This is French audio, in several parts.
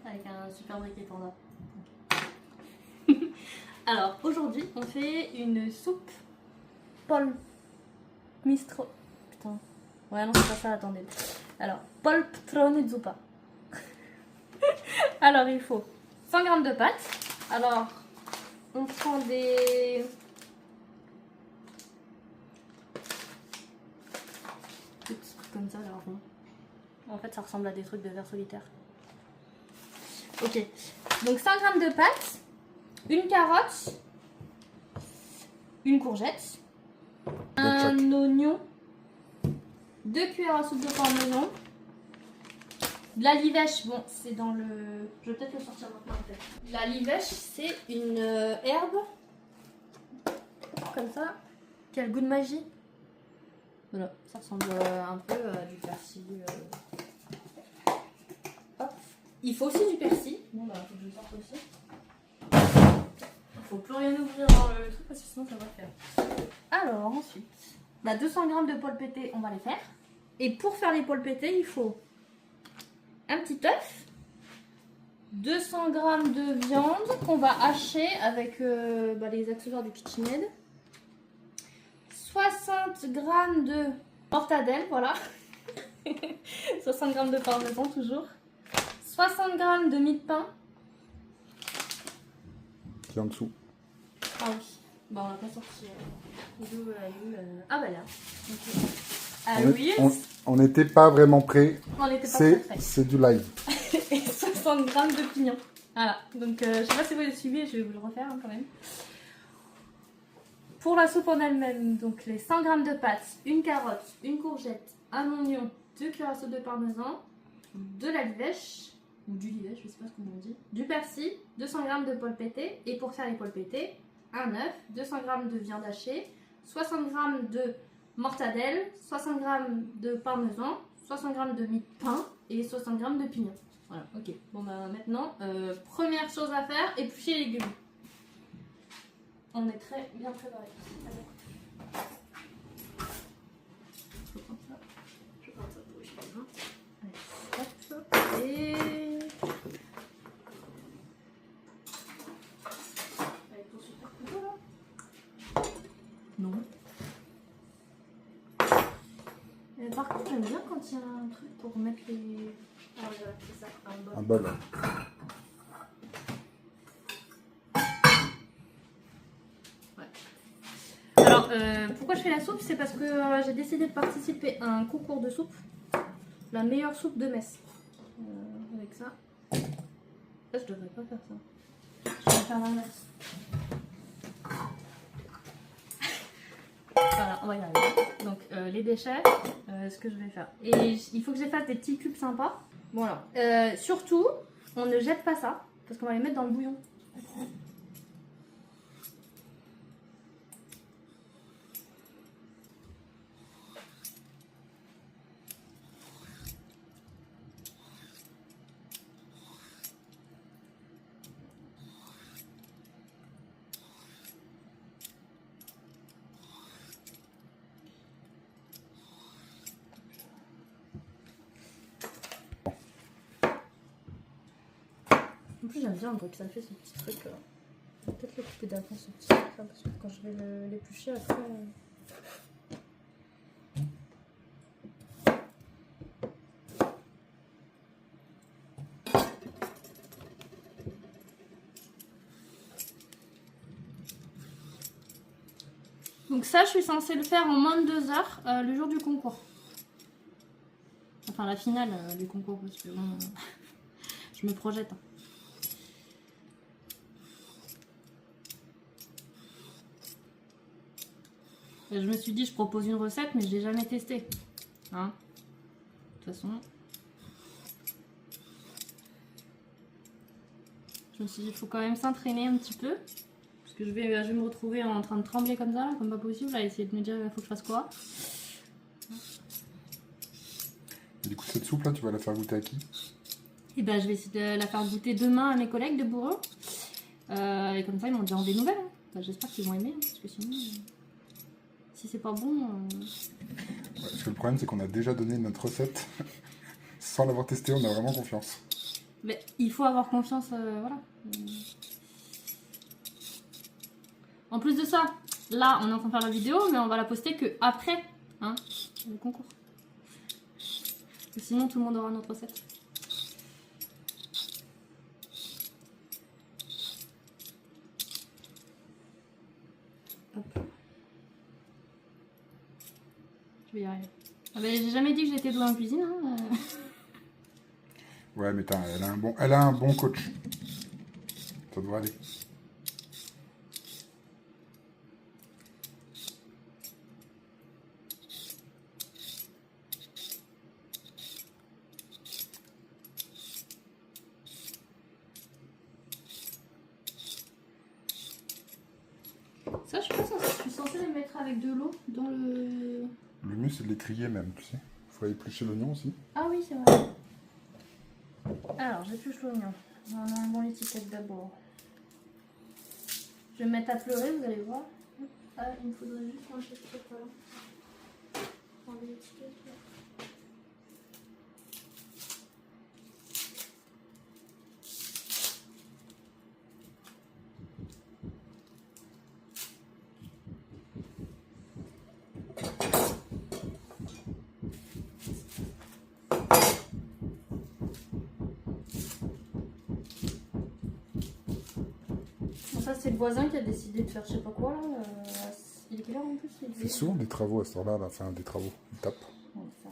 avec un super briquet panda. Alors aujourd'hui on fait une soupe Paul Mistro. Putain. Ouais non c'est pas ça, attendez. Alors polpetrone zuppa. Alors il faut 100 g de pâtes. Alors on prend des... petits trucs comme ça là. En fait ça ressemble à des trucs de verre solitaire. Ok. Donc 100 g de pâtes. Une carotte, une courgette, un oignon, 2 cuillères à soupe de parmesan, de la livèche, bon c'est dans le... Je vais peut-être le sortir maintenant en fait. La livèche c'est une herbe, comme ça, qui a le goût de magie. Voilà, ça ressemble un peu à du persil. Hop. Il faut aussi du persil, bon bah faut que je le sorte aussi. Faut plus rien ouvrir dans le truc parce que sinon ça va faire. Alors ensuite, 200 g de polpetés, on va les faire. Et pour faire les polpetés, il faut un petit œuf, 200 g de viande qu'on va hacher avec les accessoires du KitchenAid, 60 g de mortadelle, voilà, 60 g de parmesan toujours, 60 g de mie de pain. Qui est en dessous. Ah oui, bon on l'a pas sorti. Ah bah là. Okay. Ah oui. On n'était pas vraiment prêts. On n'était pas très prêts. C'est du live. Et 60 g de pignons. Voilà, donc je sais pas si vous le suivez, je vais vous le refaire quand même. Pour la soupe en elle-même, donc les 100 g de pâtes, une carotte, une courgette, un oignon, 2 cuillères à soupe de parmesan, de la livèche, ou du livèche, je sais pas ce qu'on dit, du persil, 200 g de polpetés, et pour faire les polpetés, un œuf, 200 g de viande hachée, 60 g de mortadelle, 60 g de parmesan, 60 g de mie de pain et 60 g de pignons. Voilà, ok. Bon bah maintenant, première chose à faire, éplucher les légumes. On est très bien préparé. Je prends ça. Je prends ça pour éplucher les mains. Allez, hop, et... Non. Par contre, j'aime bien quand il y a un truc pour mettre les... Ah voilà, c'est ça, un bol. Un bol. Ouais. Alors, pourquoi je fais la soupe? C'est parce que j'ai décidé de participer à un concours de soupe. La meilleure soupe de Metz. Avec ça. Là, je devrais pas faire ça. Je vais faire l'inverse. Voilà, on va y arriver. Donc les déchets, ce que je vais faire. Et il faut que je fasse des petits cubes sympas. Bon alors, surtout, on ne jette pas ça, parce qu'on va les mettre dans le bouillon. En plus j'aime bien que ça fait ce petit truc là. Peut-être le couper d'avant ce petit truc là, parce que quand je vais l'éplucher après... Donc ça je suis censée le faire en moins de 2 heures le jour du concours. Enfin la finale du concours parce que bon, je me projette. Et je me suis dit je propose une recette mais je l'ai jamais testée. Hein, de toute façon. Je me suis dit il faut quand même s'entraîner un petit peu. Parce que je vais me retrouver en train de trembler comme ça, comme pas possible, à essayer de me dire il faut que je fasse quoi. Et du coup cette soupe là tu vas la faire goûter à qui? Et ben je vais essayer de la faire goûter demain à mes collègues de bureau. Et comme ça ils m'ont déjà des nouvelles. Hein. Enfin, j'espère qu'ils vont aimer, hein, parce que sinon... si c'est pas bon... Parce que le problème c'est qu'on a déjà donné notre recette. Sans l'avoir testé, on a vraiment confiance. Mais il faut avoir confiance, voilà. En plus de ça, là, on est en train de faire la vidéo, mais on va la poster que après, hein, le concours. Parce que sinon, tout le monde aura notre recette. Hop. Je vais y arriver. Ah ben, j'ai jamais dit que j'étais douée en cuisine. Hein. Ouais, mais elle a un bon coach. Ça devrait aller. Ça, je suis censée les mettre avec de l'eau dans le... Le mieux, c'est de les trier même, tu sais. Faut éplucher l'oignon aussi. Ah oui, c'est vrai. Alors, j'épluche l'oignon. En enlevant l'étiquette d'abord. Je vais me mettre à pleurer, vous allez voir. Ah, il me faudrait juste ranger ce truc-là. Enlever l'étiquette. Ça, c'est le voisin qui a décidé de faire je sais pas quoi là. Il est quelle heure en plus? Il fait souvent des travaux à ce temps-là, enfin des travaux. Il tape. Ouais, ça...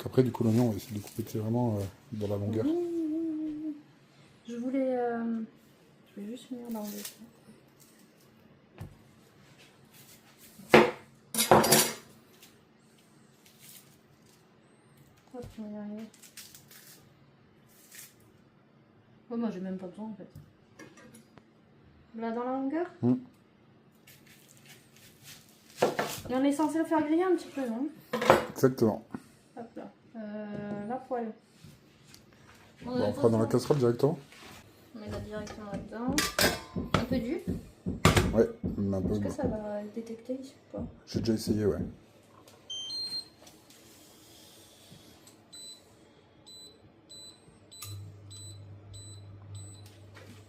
Après, du coup, l'oignon, on va essayer de couper vraiment dans la longueur. Je voulais. Je vais juste finir d'enlever ça. Hop, on va y arriver. Oh, moi, j'ai même pas besoin en fait. Là, dans la longueur. Et on est censé le faire griller un petit peu, non? Exactement. Hop là. La poêle. Bon, on fera dans la casserole directement. On met là directement là-dedans. Un peu d'huile. Ouais, un peu. Est-ce que ça va le détecter ici ou pas? J'ai déjà essayé, ouais.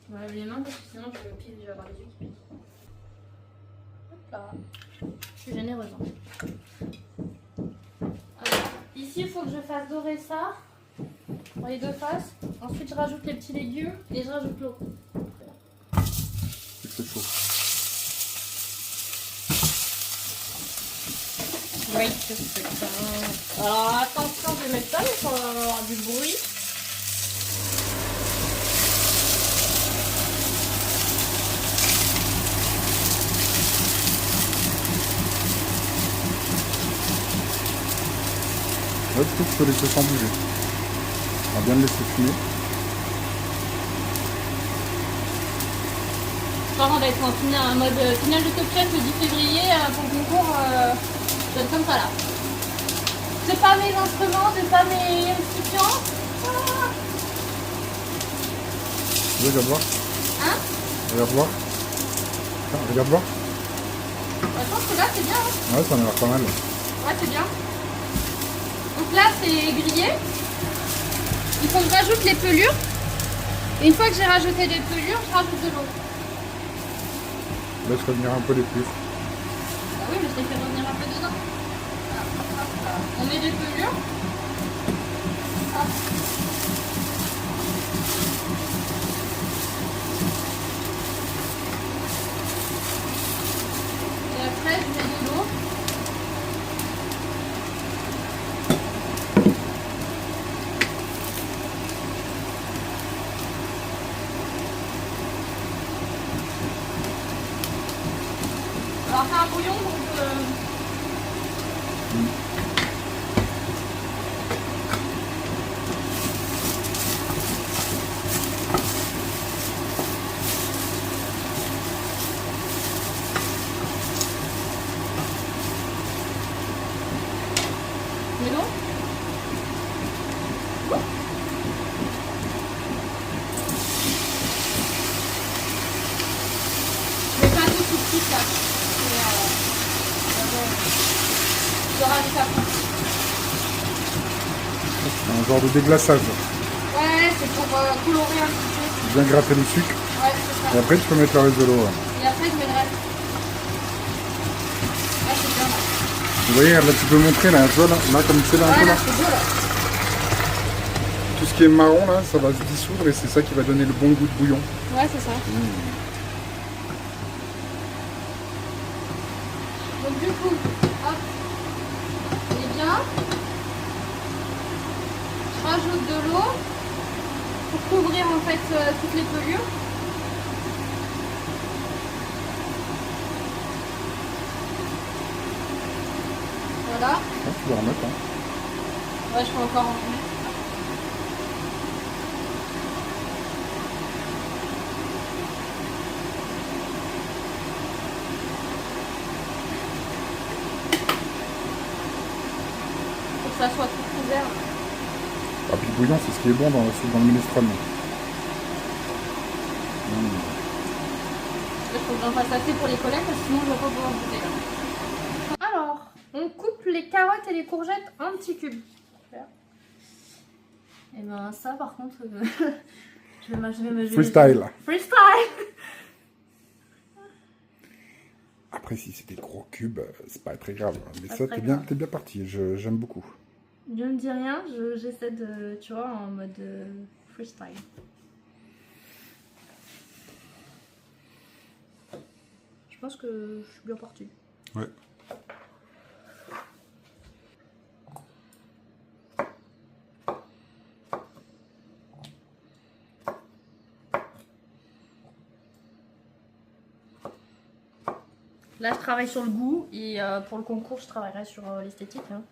Je me lave les mains parce que sinon je vais avoir les yeux qui piquent. Hop là. Je suis généreuse. Hein. Alors, ici, il faut que je fasse dorer ça dans les deux faces. Ensuite, je rajoute les petits légumes et je rajoute l'eau. C'est chaud. Oui, c'est ça. Alors attention, je vais mettre ça, mais il va y avoir du bruit. Ouais, du coup, tu peux laisser sans bouger. On va bien le laisser fumer. Par contre, on va être en mode finale de Top Chef le 10 février pour le concours. Je donne comme ça là. C'est pas mes instruments, c'est pas mes récipients. Ah. Regarde voir. Hein? Regarde voir. Ah, regarde voir. Je pense que là c'est bien. Hein? Ouais, ça en a l'air pas mal. Ouais, c'est bien. Donc là c'est grillé. Il faut que je rajoute les pelures. Et une fois que j'ai rajouté les pelures, je rajoute de l'eau. Laisse revenir un peu les plus. Ah oui, mais je l'ai fait revenir un peu dedans. Voilà. On met des pelures. Hop. Et après, je mets de l'eau. Alors, c'est un bouillon, donc... Mais non. Je vais pas tout de suite là. de rajouter après. C'est un genre de déglaçage. Ouais, c'est pour colorer un petit Bien gratter le sucre. peu. Ouais, c'est ça. Et après, tu peux mettre le reste de l'eau. Et après, je mets le reste. Là, c'est bien. Là. Vous voyez, là, tu peux montrer, là, tu vois, là comme c'est là, un peu Ouais, là, là. c'est beau, là. Tout ce qui est marron, là, ça va se dissoudre et c'est ça qui va donner le bon goût de bouillon. Ouais, c'est ça. Donc, du coup, hop. Il est bien. Je rajoute de l'eau pour couvrir en fait toutes les pelures. Voilà. Ah, tu dois remettre, hein. Ouais, je peux encore en remettre. Pour que ça soit tout couvert. Ah, puis le bouillon, c'est ce qui est bon dans le minestrone. Il faut que j'en fasse assez pour les collègues parce que sinon je vais pas pouvoir goûter. Alors, on coupe les carottes et les courgettes en petits cubes. Et ben ça par contre, je vais me Freestyle. Freestyle. Après, si c'est des gros cubes, c'est pas très grave. Mais Pas ça, très t'es bien parti. J'aime beaucoup. Je ne dis rien, j'essaie de, tu vois, en mode freestyle. Je pense que je suis bien partie. Ouais. Là, je travaille sur le goût et pour le concours, je travaillerai sur l'esthétique. Hein.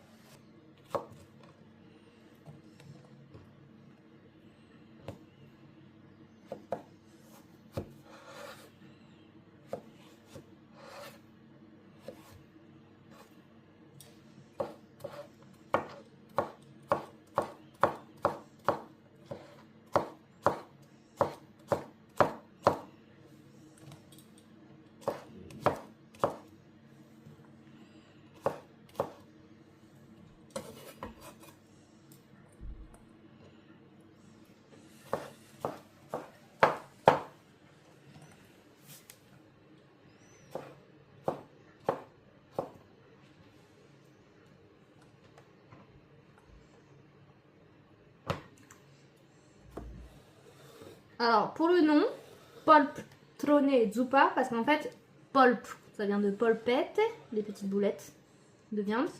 Alors, pour le nom, poltrone zuppa, parce qu'en fait, polp, ça vient de polpette, les petites boulettes de viande.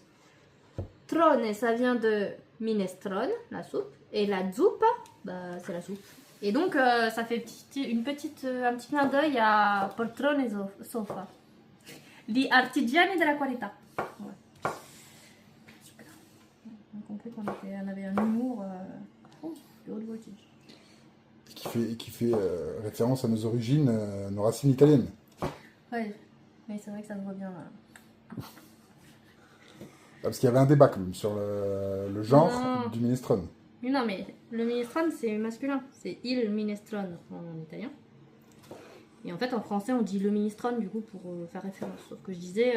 Trone, ça vient de minestrone, la soupe. Et la zuppa, bah, c'est la soupe. Et donc, ça fait un petit clin d'œil à poltrone soffa. Gli artigiani della qualità. Ouais. Super. On a compris qu'on avait un humour de haute voltige. Qui fait référence à nos origines, nos racines italiennes. Ouais, mais c'est vrai que ça me revient là. Parce qu'il y avait un débat quand même sur le genre du minestrone. Mais non, mais le minestrone c'est masculin, c'est il minestrone en italien. Et en fait en français on dit le minestrone du coup pour faire référence. Sauf que je disais,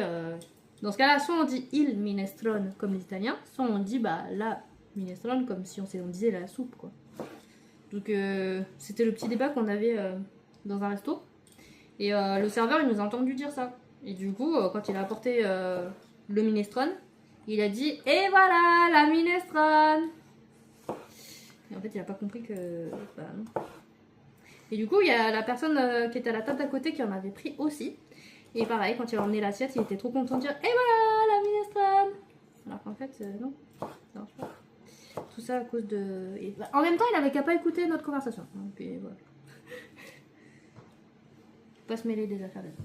dans ce cas-là, soit on dit il minestrone comme les Italiens, soit on dit bah la minestrone comme si on disait la soupe quoi. Donc c'était le petit débat qu'on avait dans un resto. Et le serveur il nous a entendu dire ça. Et du coup quand il a apporté le minestrone, il a dit et voilà la minestrone. Et en fait il a pas compris que bah non. Et du coup il y a la personne qui était à la table d'à côté qui en avait pris aussi. Et pareil quand il a emmené l'assiette il était trop content de dire et voilà la minestrone. Alors qu'en fait non, ça marche pas. Tout ça à cause de... Et, bah, en même temps, il avait qu'à pas écouter notre conversation. Donc, puis, voilà. Faut pas se mêler des affaires des autres.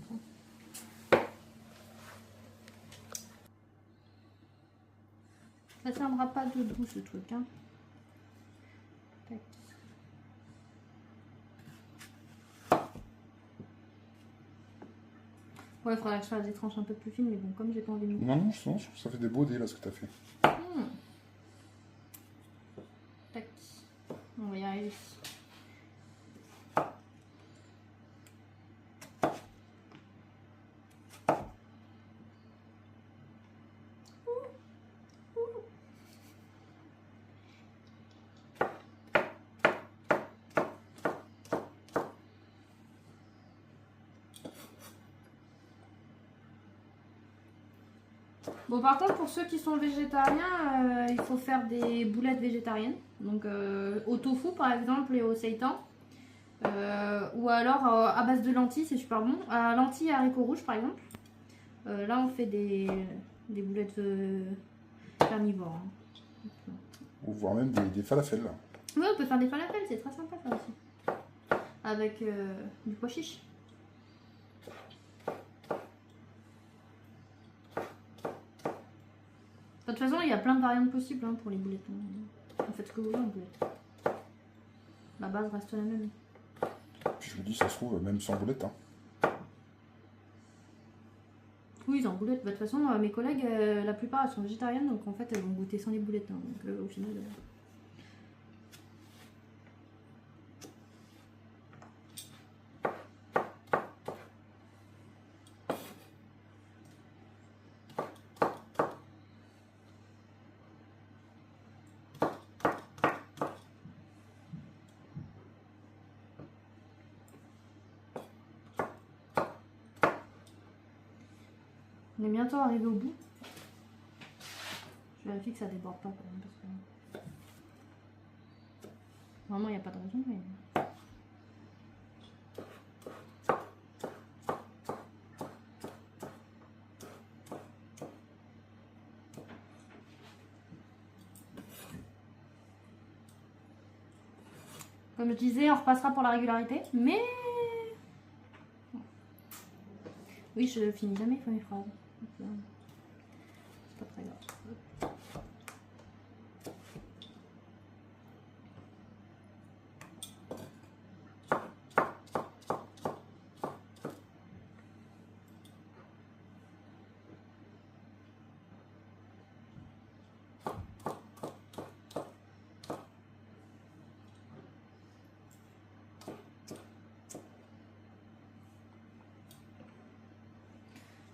Ça tiendra pas debout ce truc. Hein. Tac. Ouais, il faudrait que je fasse des tranches un peu plus fines, mais bon, comme j'ai pas envie de... Non, je trouve que ça fait des beaux dés là ce que t'as fait. Tac. On va y arriver. Bon, par contre, pour ceux qui sont végétariens, il faut faire des boulettes végétariennes. Donc, au tofu, par exemple, et au seitan. Ou alors, à base de lentilles, c'est super bon. À lentilles et haricots rouges, par exemple. Là, on fait des boulettes carnivores. Hein. Ou voire même des falafels. Là. Oui, on peut faire des falafels, c'est très sympa ça aussi. Avec du pois chiche. De toute façon, il y a plein de variantes possibles hein, pour les boulettes. Vous faites ce que vous voulez en boulettes. La base reste la même. Puis je me dis, ça se trouve, même sans boulette. Hein. Oui, en boulettes. De toute façon, mes collègues, la plupart, elles sont végétariennes, donc en fait, elles vont goûter sans les boulettes. Hein, donc au final. On est bientôt arrivé au bout. Je vérifie que ça déborde pas quand même. Parce que... Vraiment, il n'y a pas de raison. Mais... Comme je disais, on repassera pour la régularité. Mais... Oui, je finis jamais mes phrases. C'est pas très grave.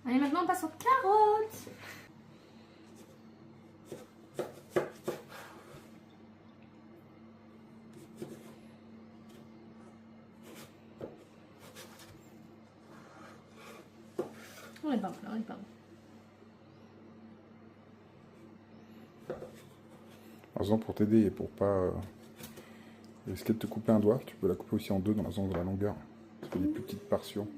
Allez, maintenant on passe aux carottes. On est pas bon, on est pas bon. Par exemple, pour t'aider et pour pas risquer de te couper un doigt, tu peux la couper aussi en deux dans le sens de la longueur. Ça fait des plus petites portions.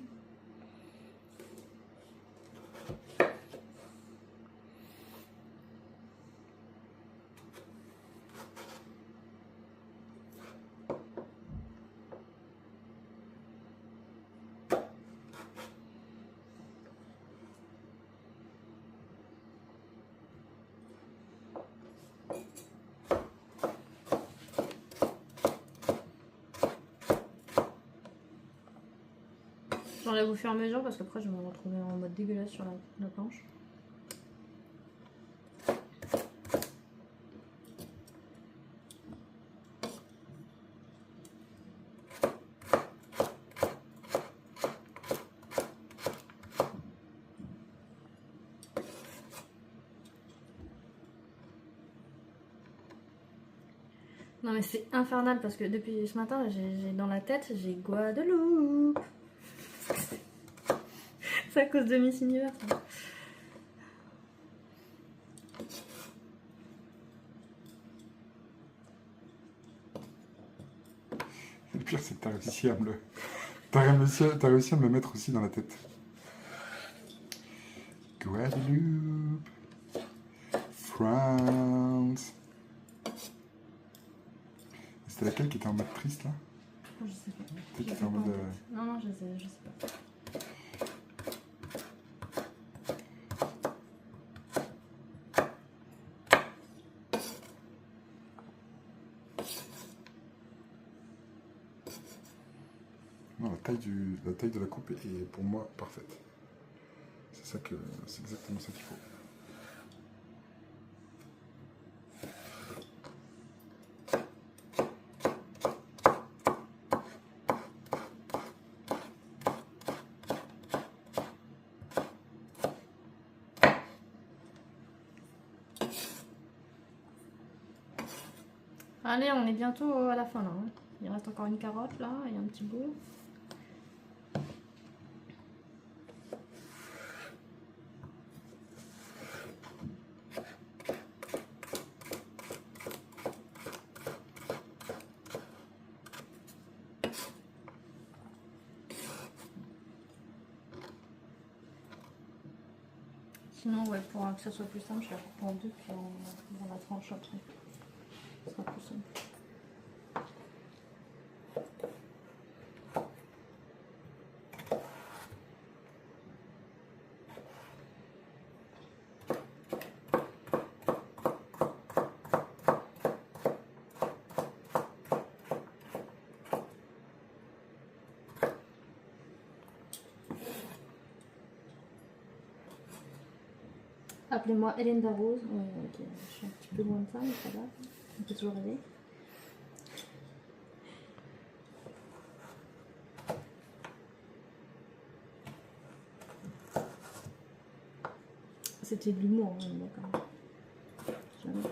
J'enlève au fur et à mesure parce qu'après je vais me retrouver en mode dégueulasse sur la planche. Non mais c'est infernal parce que depuis ce matin, j'ai dans la tête, j'ai Guadeloupe. C'est à cause de Miss Univers. Ça. Le pire, c'est que t'as réussi à me le... T'as réussi à me le mettre aussi dans la tête. Guadeloupe, France. C'était laquelle qui était en mode triste là? Je sais pas. Qui était en mode. Non, je sais pas. Non, la taille de la coupe est pour moi parfaite. C'est exactement ça qu'il faut. Allez, on est bientôt à la fin là. Hein. Il reste encore une carotte là et un petit bout. Sinon, ouais, pour que ça soit plus simple, je la coupe en deux, puis on la tranche après. Ce sera plus simple. Appelez-moi Hélène Darroze. Ouais, ok, je suis un petit peu loin de ça, mais ça va. On peut toujours rêver. C'était de l'humour, hein, d'accord. Jamais.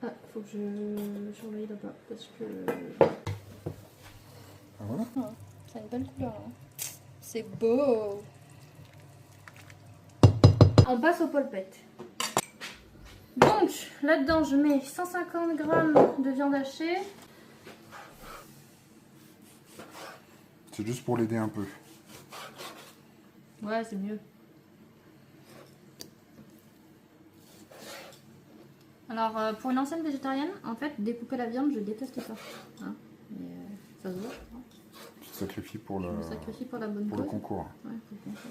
Ah, faut que je surveille là-bas parce que. Ah, voilà. Ah, c'est une belle couleur. Hein. C'est beau. On passe aux polpettes. Donc là-dedans, je mets 150 g de viande hachée. C'est juste pour l'aider un peu. Ouais, c'est mieux. Alors, pour une ancienne végétarienne, en fait, découper la viande, je déteste ça. Hein, mais ça se voit, je crois. Tu te sacrifies pour Je me sacrifie pour la bonne le cause. concours. Ouais, pour le concours.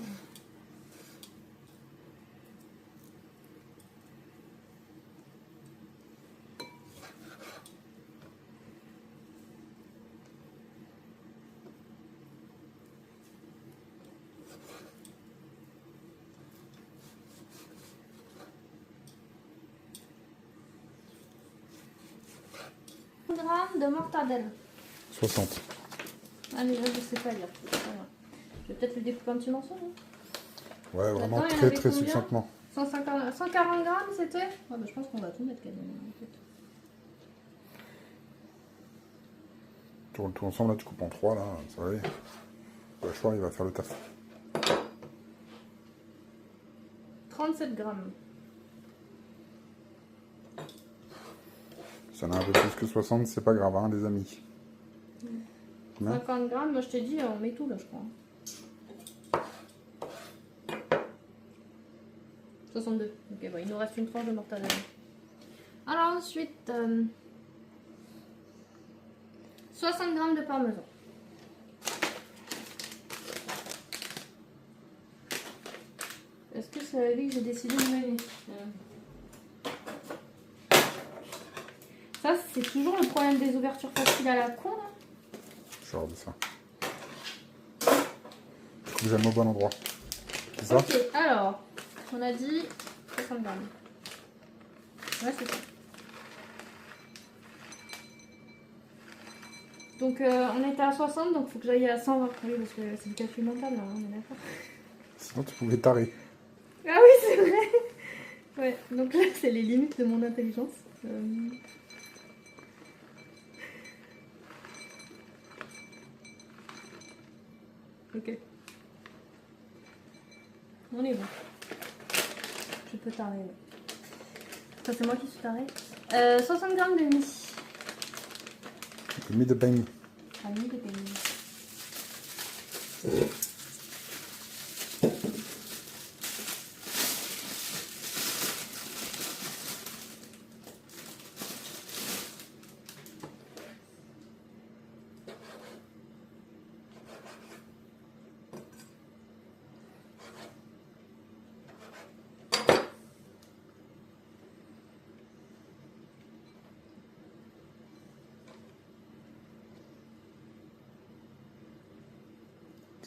Grammes de mortadelle. 60. Allez, là, je sais pas lire. Je vais peut-être le découper en petits morceaux. Hein. Ouais, vraiment Là-dedans, il y en très avait très combien succinctement. 140 grammes, c'était ouais, bah, je pense qu'on va tout mettre quasiment. En fait. Tout ensemble, là, tu coupes en 3, là, ça va aller. Le choix, il va faire le taf. 37 grammes. Si y en a un peu plus que 60, c'est pas grave, hein, les amis. Combien 50 grammes, moi je t'ai dit, on met tout là, je crois. 62. Ok, bon, il nous reste une tranche de mortadelle. Alors ensuite, 60 grammes de parmesan. Est-ce que c'est la vie que j'ai décidé de mener Ça, c'est toujours le problème des ouvertures faciles à la con, là. Genre de ça. Du coup, j'aime au bon endroit. C'est ça? Ok, alors, on a dit 60 grammes. Ouais, c'est ça. Donc, on était à 60, donc il faut que j'aille à 120. Oui, parce que c'est le calcul mental, là, on est d'accord. Sinon, tu pouvais t'arrêter. Ah oui, c'est vrai. Ouais, donc là, c'est les limites de mon intelligence. Ok. On est bon. Je peux t'arrêter. Ça, c'est moi qui suis tarée. 60 grammes de mie. Le mie de pain. Ah, mie de pain.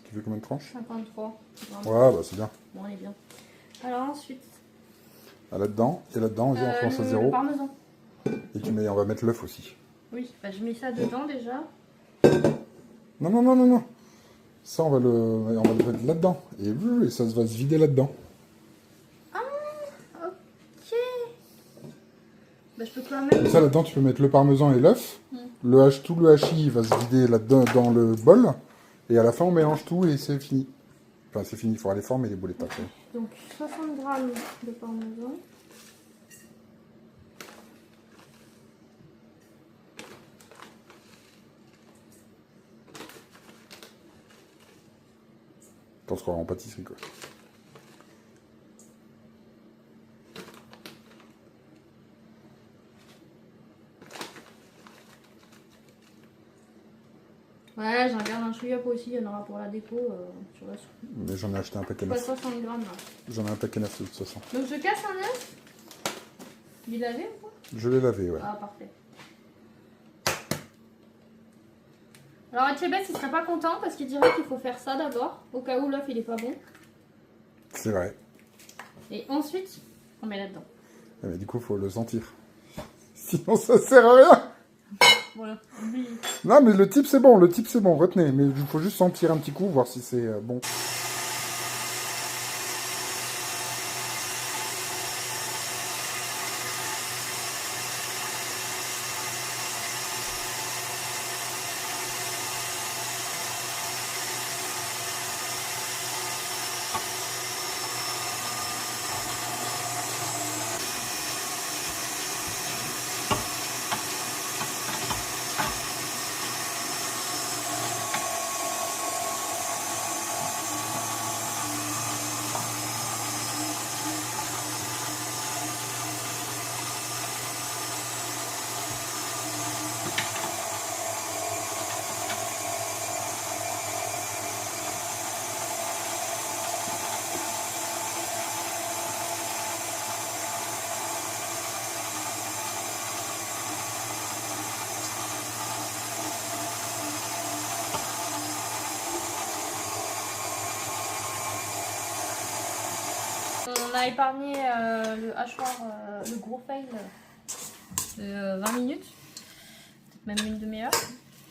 Tu veux combien de tranches? 53. Ouais, bah c'est bien. Bon, on est bien. Alors ensuite. Ah, là-dedans, et là-dedans, vas-y, on commence à Le 0. parmesan. Et tu mets, on va mettre l'œuf aussi. Oui, bah, je mets ça dedans déjà. Non, non, non, non, non. Ça, on va le mettre là-dedans. Et ça va se vider là-dedans. Ah, ok. Bah, je peux quand Comme même. ça, là-dedans, tu peux mettre le parmesan et l'œuf. Tout le hachis il va se vider là-dedans dans le bol. Et à la fin, on mélange tout et c'est fini. Enfin, c'est fini, il faudra les former, les boulettes après. Donc 60 grammes de parmesan. Je pense qu'on va en pâtisserie, quoi. Ouais, j'en garde un chouïa aussi, il y en aura pour la déco sur la soupe. Mais j'en ai acheté un paquet Pas neuf. 60 grammes là. J'en ai un paquet neuf de toute façon. Donc je casse un œuf. Il est lavé ou pas? Je l'ai lavé, ouais. Ah, parfait. Alors Etchebest il serait pas content parce qu'il dirait qu'il faut faire ça d'abord, au cas où l'œuf il est pas bon. C'est vrai. Et ensuite, on met là-dedans. Mais du coup, il faut le sentir. Sinon, ça sert à rien. Voilà. Non, mais le type, c'est bon. Le type, c'est bon. Retenez. Mais il faut juste sentir un petit coup, voir si c'est bon. On a épargné le hachoir, le gros fail de 20 minutes, peut-être même une demi-heure.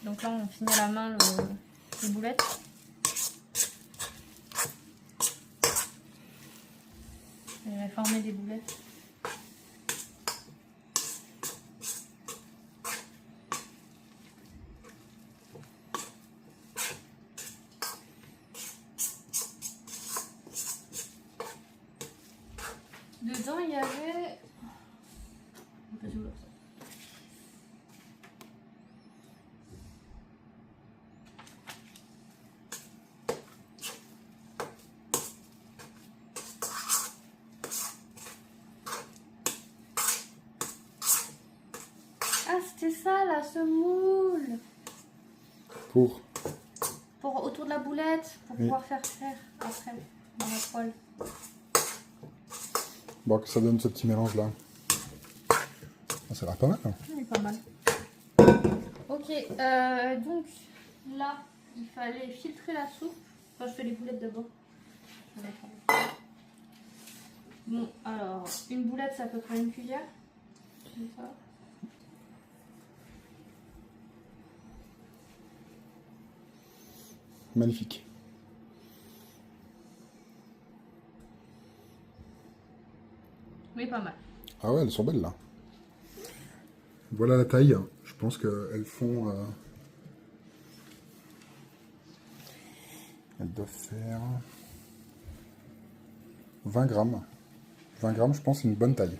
Donc là on finit à la main les boulettes. On va former des boulettes. Dedans il y avait... Ah, c'était ça la semoule. Pour Autour de la boulette, pour oui. pouvoir faire après dans la poêle. Bon, que ça donne ce petit mélange là. Ah, ça a l'air pas mal. Hein. Oui, pas mal. Ok, donc là, il fallait filtrer la soupe. Enfin, je fais les boulettes d'abord. Bon, alors, une boulette, c'est à peu près une cuillère. Comme ça. Magnifique. Oui, pas mal. Ah ouais, elles sont belles là. Voilà la taille. Je pense qu'elles font... Elles doivent faire 20 grammes. 20 grammes, je pense, c'est une bonne taille.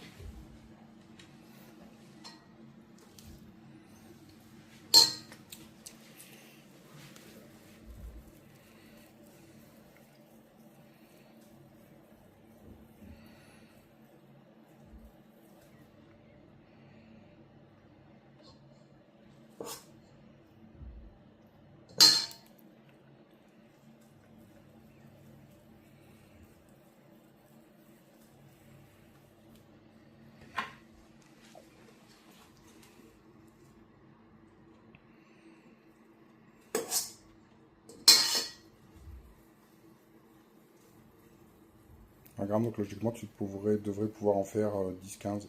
Un gramme, donc logiquement, tu devrais pouvoir en faire 10-15.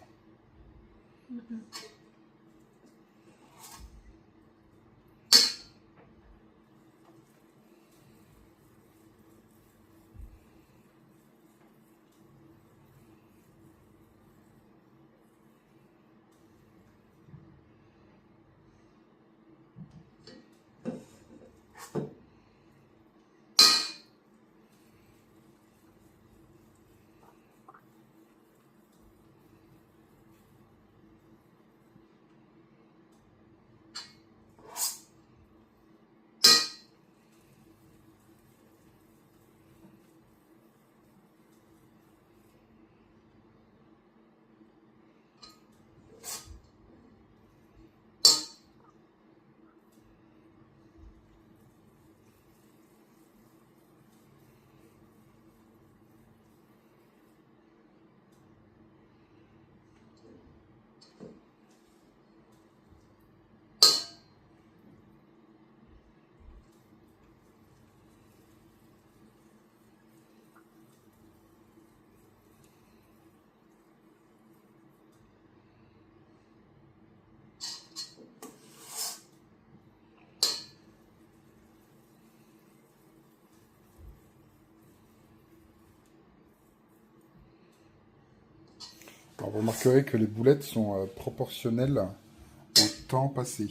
Alors, vous remarquerez que les boulettes sont proportionnelles au temps passé.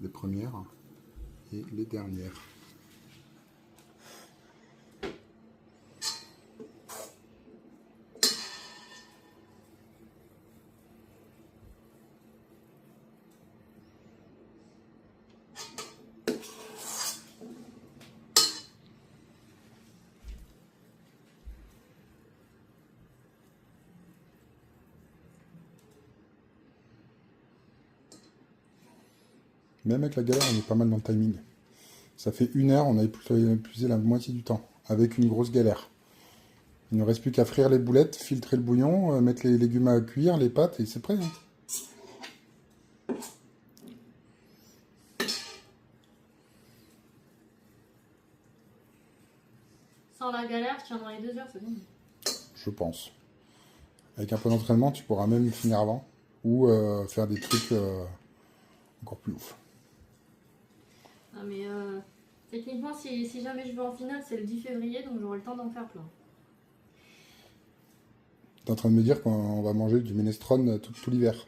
Les premières et les dernières. Même avec la galère, on est pas mal dans le timing. Ça fait 1 heure, on a épuisé la moitié du temps, avec une grosse galère. Il ne reste plus qu'à frire les boulettes, filtrer le bouillon, mettre les légumes à cuire, les pâtes, et c'est prêt. Hein. Sans la galère, tu tiens dans les 2 heures, c'est bon. Je pense. Avec un peu d'entraînement, tu pourras même finir avant, ou faire des trucs encore plus ouf. Ah mais techniquement, si jamais je vais en finale, c'est le 10 février, donc j'aurai le temps d'en faire plein. T'es en train de me dire qu'on va manger du minestrone tout l'hiver.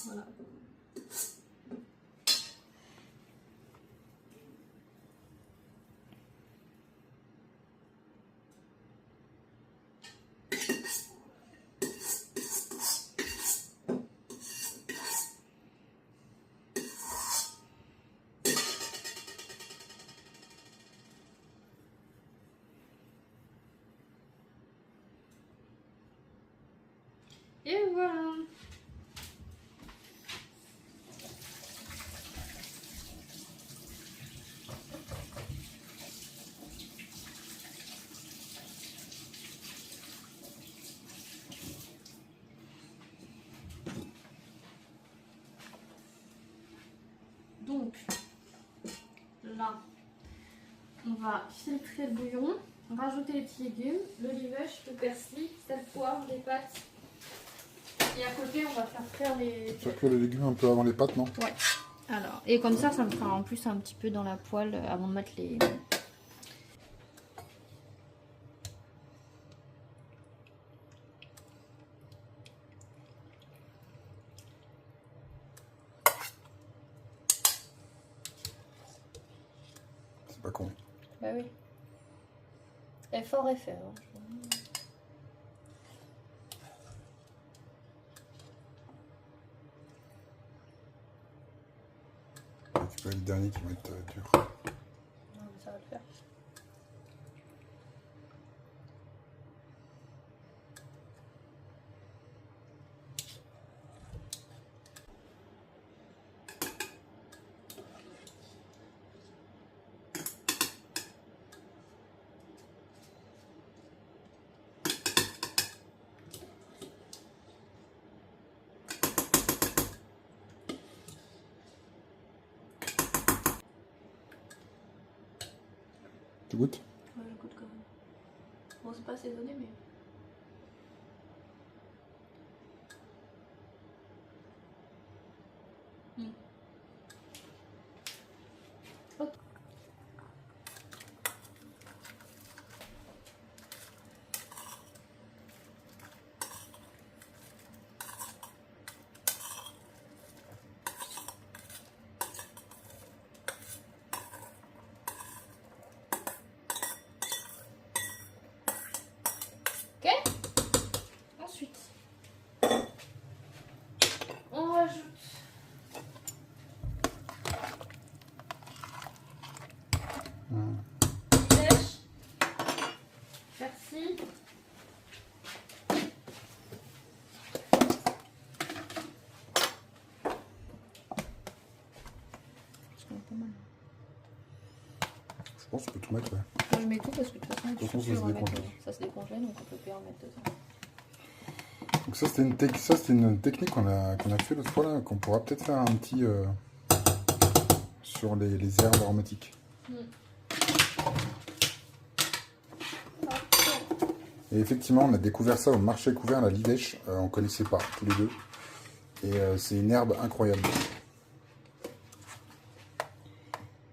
Voilà. Et voilà. Donc, là, on va filtrer le bouillon, rajouter les petits légumes, l'olivèche, le persil, sel, poivre, les pâtes. Et à côté, on va faire frire les... Faire cuire les légumes un peu avant les pâtes, non? Ouais. Alors, et comme ça me fera en plus un petit peu dans la poêle avant de mettre les... C'est pas con. Bah oui. Effort est fait. Hein. C'est pas le dernier qui va être dur. Non, mais ça va le faire. Tu goûtes? Ouais, je goûte quand même. Bon, c'est pas assaisonné, mais... Ok. Ensuite, on rajoute pêche, persil, Je pense qu'on peut tout mettre, ouais. moi je mets tout parce que de toute façon, De toute façon, ça se décongèle, donc on peut plus en mettre dedans. Donc ça, c'était une technique qu'on a fait l'autre fois, là, qu'on pourra peut-être faire un petit... sur les herbes aromatiques. Et effectivement, on a découvert ça au marché couvert, la livèche. On connaissait pas, tous les deux. Et c'est une herbe incroyable.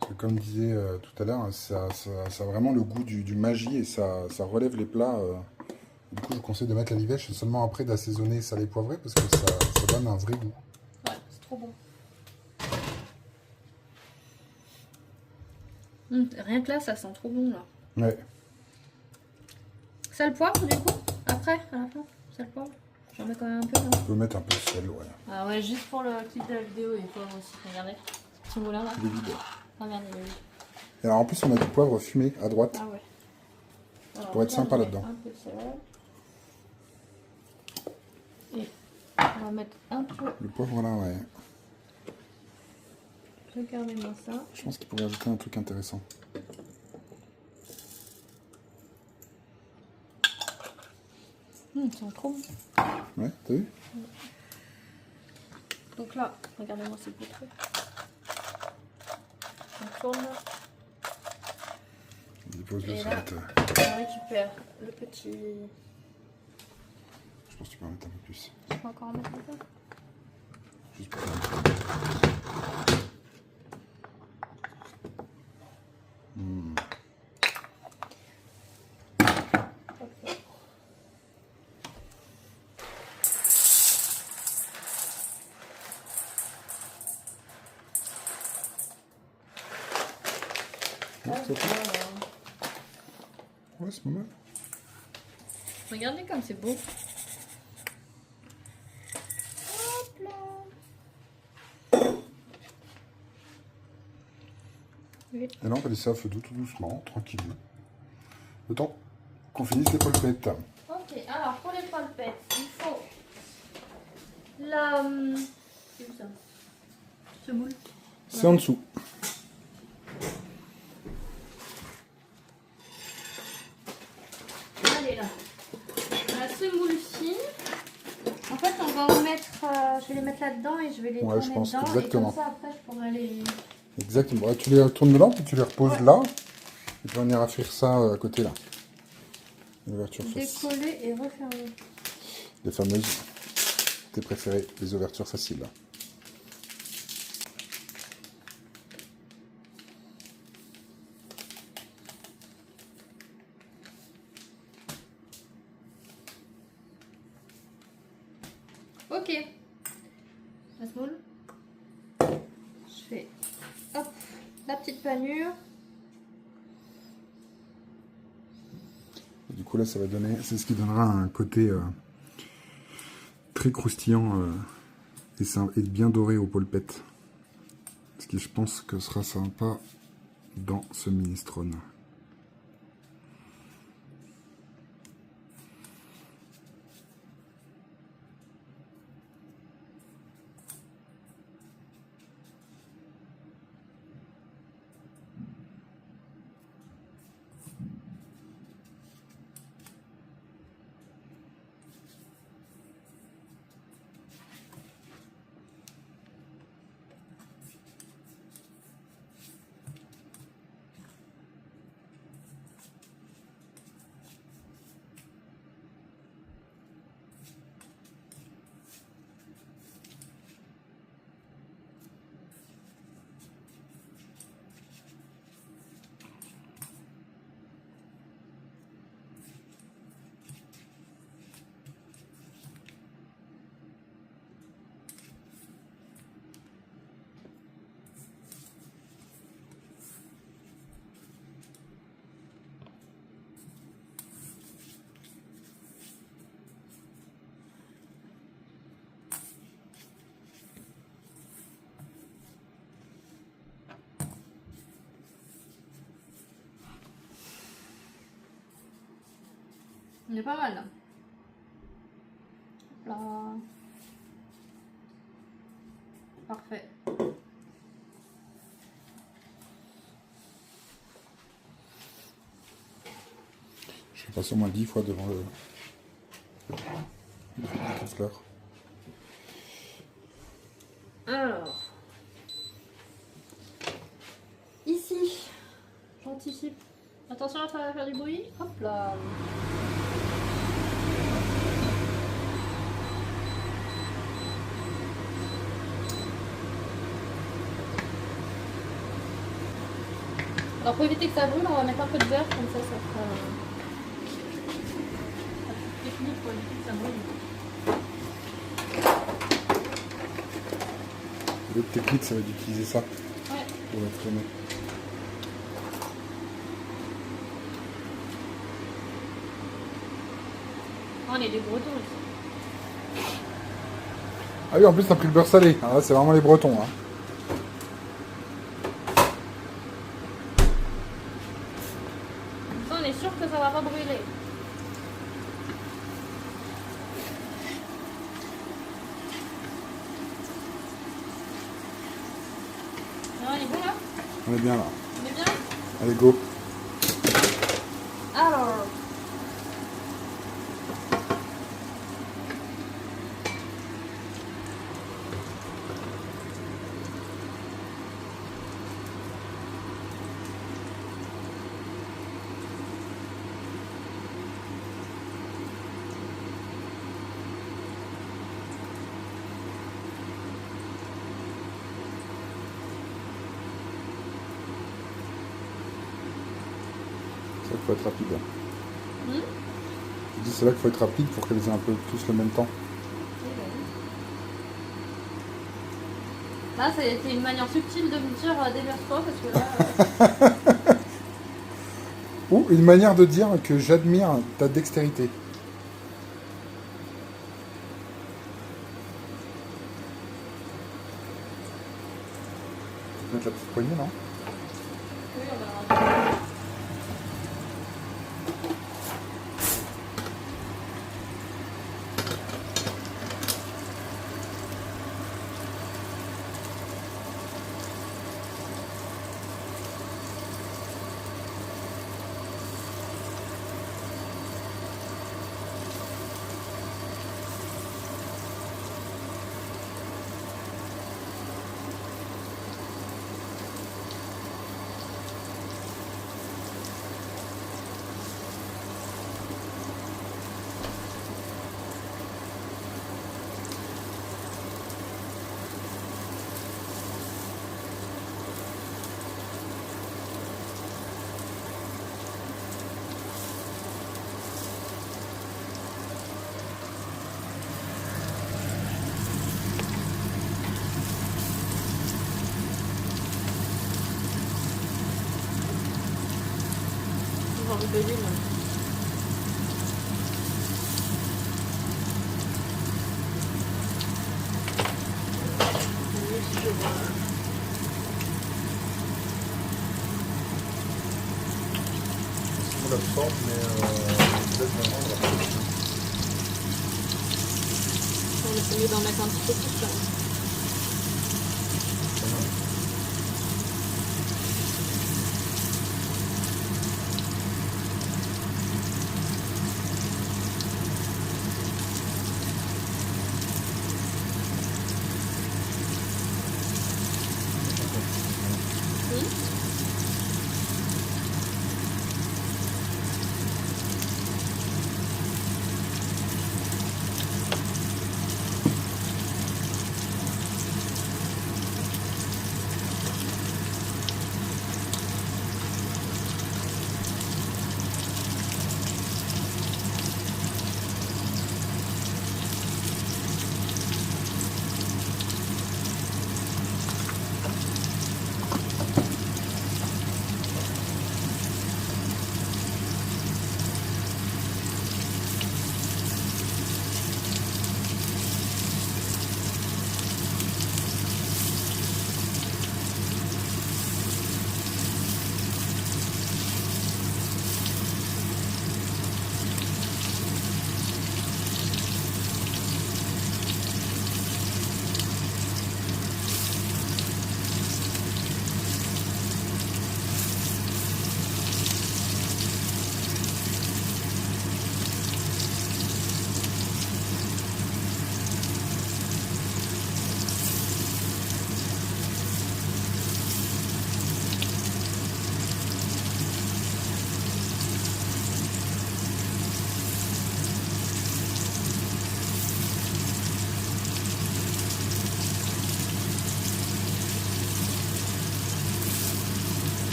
Parce que comme disait tout à l'heure, ça a vraiment le goût du magie et ça relève les plats Du coup, je vous conseille de mettre la livèche seulement après d'assaisonner salé poivré parce que ça donne un vrai goût. Ouais, c'est trop bon. Rien que là, ça sent trop bon là. Ouais. Sel poivre du coup? Après, à la fin? Sel poivre? J'en mets quand même un peu là. On peut mettre un peu de sel, ouais. Ah ouais, juste pour le clip de la vidéo et poivre aussi. Regardez. Ce moulin là. Il est vide. Regardez, il est vide. Et alors en plus, on a du poivre fumé à droite. Ah ouais. Alors, Pour être sympa je mets là-dedans. Un peu de sel. Et on va mettre un peu. Le poivre là, ouais. Regardez-moi ça. Je pense qu'il pourrait ajouter un truc intéressant. Ils sont trop bons. Ouais, t'as vu? Donc là, regardez-moi ces petits trucs. On tourne là. Il dépose le Et sel. là, on récupère le petit. Je pense que tu peux en mettre un peu plus. Je peux encore en mettre un peu. Juste pour faire un petit peu. Ouais, ça fait. Ouais, c'est pas mal. Regardez comme c'est beau. Hop là. Oui. Et là, on va laisser à feu doux tout doucement, tranquille. Le temps qu'on finisse les polpettes. Ok, alors pour les polpettes, il faut la. C'est où ça? Ce moule. C'est en dessous. Allez là. La semoule fine. En fait, on va en mettre. Je vais les mettre là-dedans et je vais les Ouais, tourner je pense, dedans. exactement. Et comme ça, après, je pourrai les. Exactement. Ouais, tu les retournes dedans, puis tu les reposes là. Et tu vas venir affaire ça à côté là. L'ouverture face. Décoller et refermer. Les fameuses, tes préférées, les ouvertures faciles. Ok. La semoule. Je fais hop la petite panure. Et du coup là, ça va donner, c'est ce qui donnera un côté très croustillant et bien doré aux polpettes. Ce qui, je pense, que sera sympa dans ce minestrone. On est pas mal là. Hop là. Parfait. Je vais passer au moins 10 fois devant le fleur. Alors. Ici. J'anticipe. Attention, ça va faire du bruit. Hop là. Alors pour éviter que ça brûle, on va mettre un peu de beurre, comme ça fera technique pour éviter que ça brûle. L'autre technique, ça va être d'utiliser ça Ouais. pour la traîner. Oh, on est des Bretons ici. Ah oui, en plus, t'as pris le beurre salé. Ah, là, c'est vraiment les Bretons. Hein. Comme ça, on est sûr que ça va pas brûler. Alors, on est bon là? On est bien là. On est bien? Allez, go. Alors. C'est là qu'il faut être rapide. Hmm. Je dis, c'est là qu'il faut être rapide pour qu'elles aient un peu tous le même temps. Là, c'était une manière subtile de me dire déverse-toi parce que là. Ou une manière de dire que j'admire ta dextérité. Mettre la petite poignée, non? Oui, on va. J'ai envie de l'huile. On l'absorbe, mais peut-être maintenant, on va On va essayer d'en mettre un petit peu plus quand même.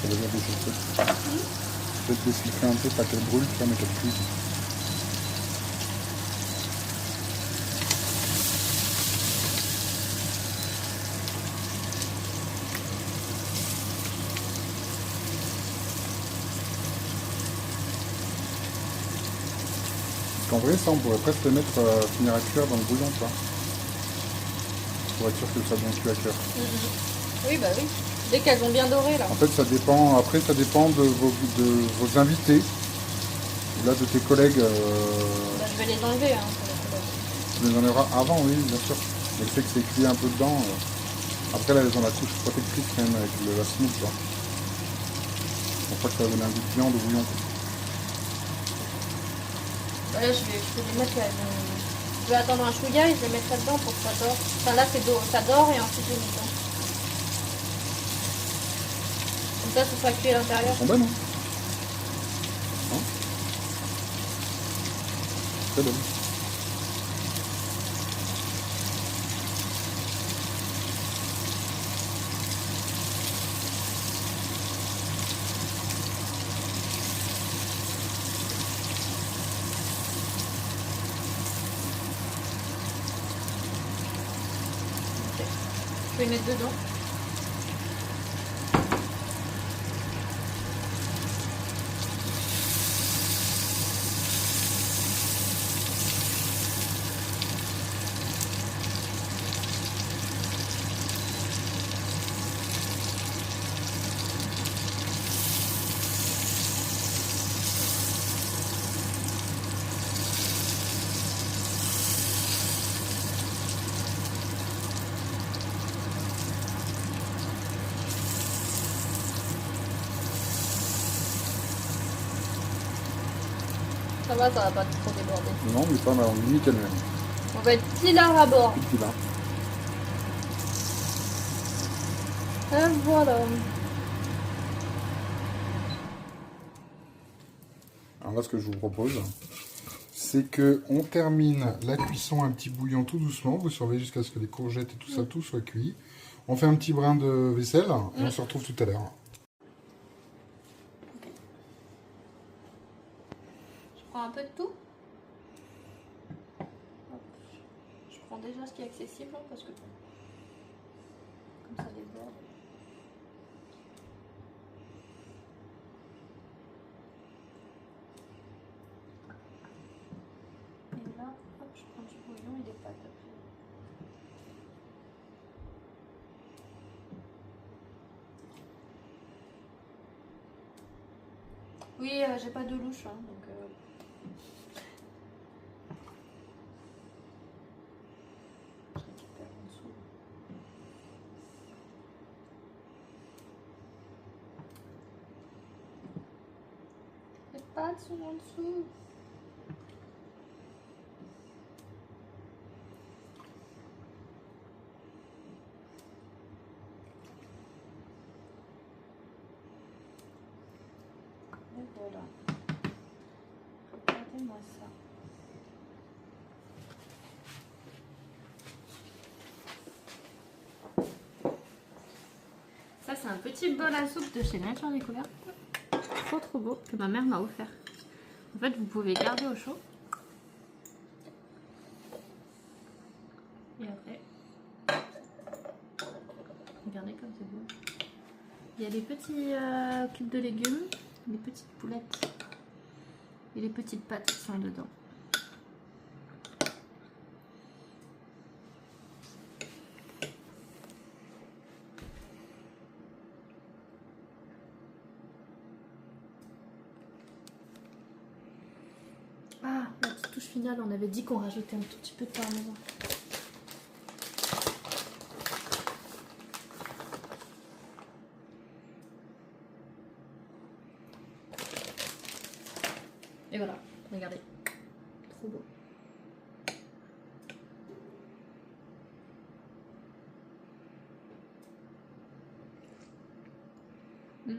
ça va bien baisser le truc. Peut-être décifrer un peu, pas qu'elle brûle, tu vois, mais qu'elle cuise. En vrai, ça, on pourrait presque le mettre, finir à cuire dans le bouillon, tu vois. Pour être sûr que ça bien cuit à cœur. Oui, bah oui. Dès qu'elles ont bien doré, là. En fait, ça dépend, après, ça dépend de vos invités. Ou là, de tes collègues. Bah, je vais les enlever, hein, pour les collègues. Tu les enlèveras avant, oui, bien sûr. Mais le fait que c'est cuit un peu dedans. Après, là, elles ont la couche protectrice quand même avec la semoule, tu vois. Pour pas que ça va donner un goût de viande au bouillon. Bah, là, je vais les mettre là. Je vais attendre un chouïa et je les mettre là-dedans pour que ça dore. Enfin, là, ça dort et ensuite je mets dedans. Comme ça sera cuit à l'intérieur. Elles sont bonnes, hein, hein. Très bonnes. Ok. Je vais les mettre dedans. Ça va pas trop déborder. Non, mais pas mal, on limite elle-même. On va être petit lard à bord. Petit là. Et voilà. Alors là, ce que je vous propose, c'est que on termine la cuisson un petit bouillon tout doucement. Vous surveillez jusqu'à ce que les courgettes et tout ça, tout soit cuit. On fait un petit brin de vaisselle et on se retrouve tout à l'heure. Je prends un peu de tout. Hop. Je prends déjà ce qui est accessible, hein, parce que comme ça déborde. Et là, hop, je prends du bouillon et des pâtes. Oui, j'ai pas de louche, hein, donc. Je récupère en dessous. Les pâtes sont en dessous. Et voilà. Regardez-moi ça. Ça, c'est un petit bol à soupe de chez Nature Découverte. Trop beau, que ma mère m'a offert. En fait, vous pouvez garder au chaud. Et après, regardez comme c'est beau. Il y a les petits cubes de légumes, les petites poulettes et les petites pâtes qui sont dedans. Ah, la petite touche finale, on avait dit qu'on rajoutait un tout petit peu de parmesan. Et voilà, regardez, trop beau. Mmh.